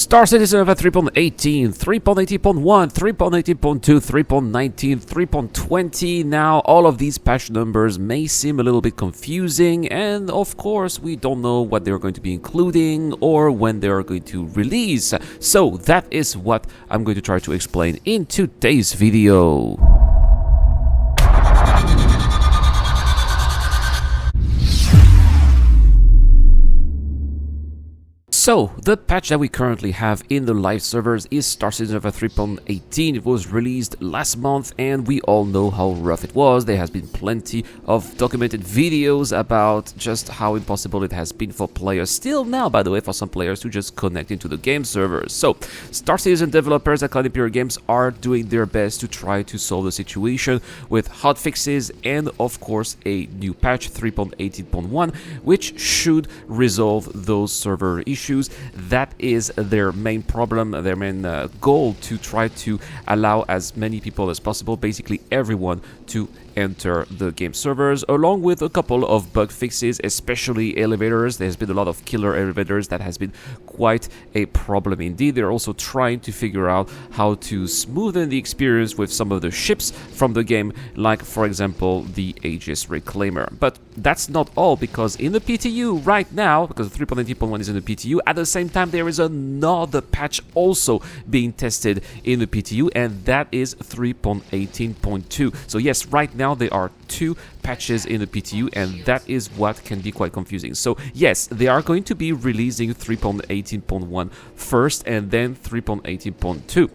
Star Citizen over 3.18, 3.18.1, 3.18.2, 3.19, 3.20. Now, all of these patch numbers may seem a little bit confusing, and of course, we don't know what they're going to be including or when they're going to release. So, that is what I'm going to try to explain in today's video. So, the patch that we currently have in the live servers is Star Citizen over 3.18. It was released last month and we all know how rough it was. There has been plenty of documented videos about just how impossible it has been for players, still now by the way, for some players to just connect into the game servers. So, Star Citizen developers at Cloud Imperial Games are doing their best to try to solve the situation with hotfixes and of course a new patch 3.18.1 which should resolve those server issues. That is their main problem, their main goal, to try to allow as many people as possible, basically everyone, to enter the game servers, along with a couple of bug fixes, especially elevators. There's been a lot of killer elevators that has been quite a problem indeed. They're also trying to figure out how to smoothen the experience with some of the ships from the game, like for example the Aegis Reclaimer. But that's not all, because in the PTU right now, because 3.18.1 is in the PTU, at the same time there is another patch also being tested in the PTU, and that is 3.18.2. So yes, right now there are two patches in the PTU, and that is what can be quite confusing. So yes, they are going to be releasing 3.18.1 first and then 3.18.2.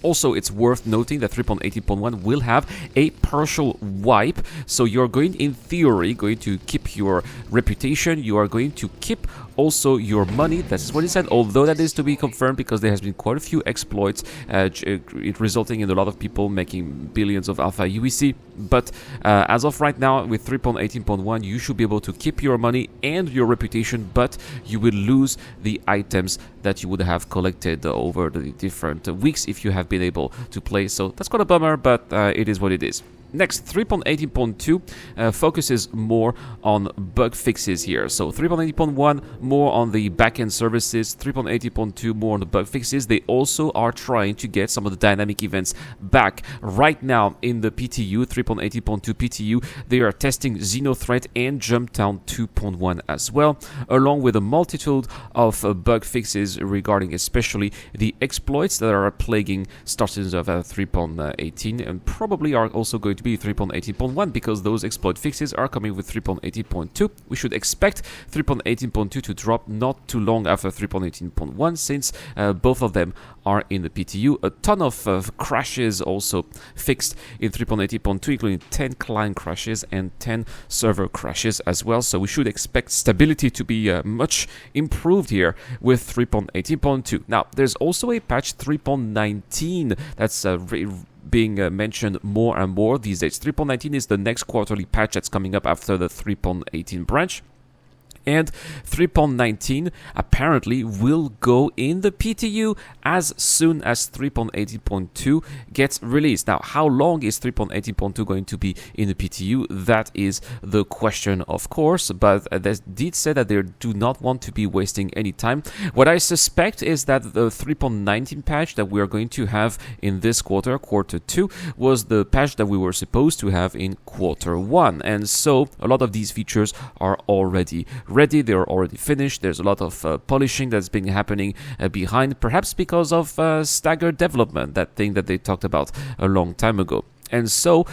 Also, it's worth noting that 3.18.1 will have a partial wipe, so you're going, in theory, going to keep your reputation, you are going to keep also your money. That's what it said, although that is to be confirmed because there has been quite a few exploits resulting in a lot of people making billions of alpha UEC. But as of right now, with 3.18.1, you should be able to keep your money and your reputation, but you will lose the items that you would have collected over the different weeks if you have been able to play. So that's quite a bummer, but it is what it is. Next, 3.18.2 focuses more on bug fixes here. So 3.18.1 more on the backend services, 3.18.2 more on the bug fixes. They also are trying to get some of the dynamic events back. Right now in the PTU, 3.18.2 PTU, they are testing Xenothreat and Jumptown 2.1 as well, along with a multitude of bug fixes regarding especially the exploits that are plaguing Star Citizen of 3.18 and probably are also going to be 3.18.1 because those exploit fixes are coming with 3.18.2. We should expect 3.18.2 to drop not too long after 3.18.1 since both of them are in the PTU. A ton of crashes also fixed in 3.18.2, including 10 client crashes and 10 server crashes as well. So we should expect stability to be much improved here with 3.18.2. Now, there's also a patch 3.19 that's being mentioned more and more these days. 3.19 is the next quarterly patch that's coming up after the 3.18 branch. And 3.19 apparently will go in the PTU as soon as 3.18.2 gets released. Now, how long is 3.18.2 going to be in the PTU? That is the question, of course, but they did say that they do not want to be wasting any time. What I suspect is that the 3.19 patch that we are going to have in this quarter, quarter 2, was the patch that we were supposed to have in quarter 1. And so a lot of these features are already ready, they're already finished. There's a lot of polishing that's been happening behind, perhaps because of staggered development, that thing that they talked about a long time ago. And so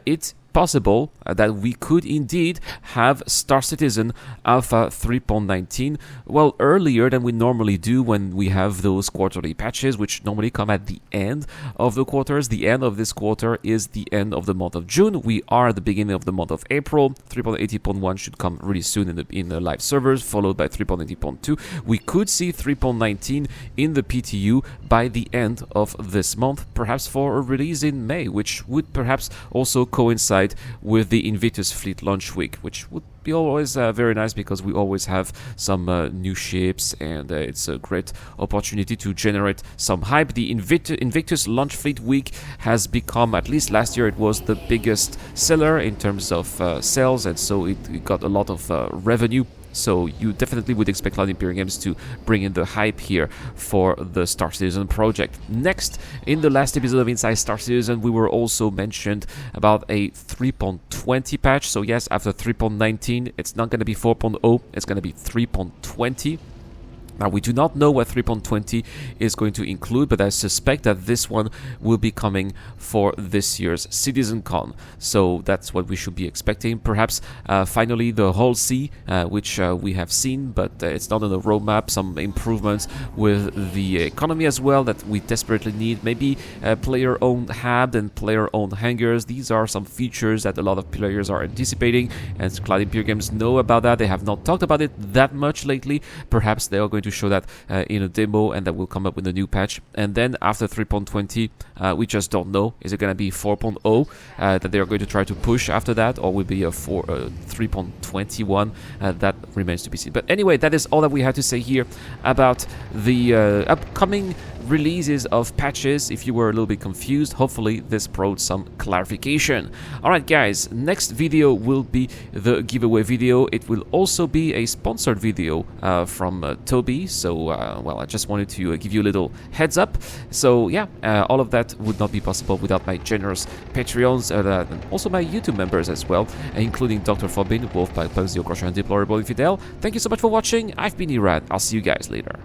it's possible that we could indeed have Star Citizen Alpha 3.19 well earlier than we normally do when we have those quarterly patches, which normally come at the end of the quarters. The end of this quarter is the end of the month of June. We are at the beginning of the month of April. 3.18.1 should come really soon in the live servers, followed by 3.18.2. We could see 3.19 in the PTU by the end of this month, perhaps for a release in May, which would perhaps also coincide with the Invictus Fleet launch week, which would be always very nice because we always have some new ships, and it's a great opportunity to generate some hype. The Invictus launch fleet week has become, at least last year, it was the biggest seller in terms of sales, and so it got a lot of revenue So you definitely would expect Cloud Imperium Games to bring in the hype here for the Star Citizen project. Next, in the last episode of Inside Star Citizen, we were also mentioned about a 3.20 patch. So yes, after 3.19, it's not going to be 4.0, it's going to be 3.20. Now, we do not know what 3.20 is going to include, but I suspect that this one will be coming for this year's CitizenCon. So that's what we should be expecting. Perhaps finally the Hull C, which we have seen, but it's not on the roadmap. Some improvements with the economy as well that we desperately need. Maybe player-owned hab and player-owned hangars. These are some features that a lot of players are anticipating, and Cloud Imperium Games know about that. They have not talked about it that much lately. Perhaps they are going to show that in a demo, and that will come up with a new patch. And then after 3.20, we just don't know. Is it going to be 4.0 that they are going to try to push after that, or will be a 3.21? That remains to be seen. But anyway, that is all that we have to say here about the upcoming releases of patches. If you were a little bit confused, hopefully this brought some clarification. Alright guys, next video will be the giveaway video. It will also be a sponsored video from Toby, so well, I just wanted to give you a little heads up. So yeah, all of that would not be possible without my generous Patreons and also my YouTube members as well, including Dr. Fobin, Wolf by Pugzio, Crusher, and Deplorable Infidel. Thank you so much for watching. I've been Erad. I'll see you guys later.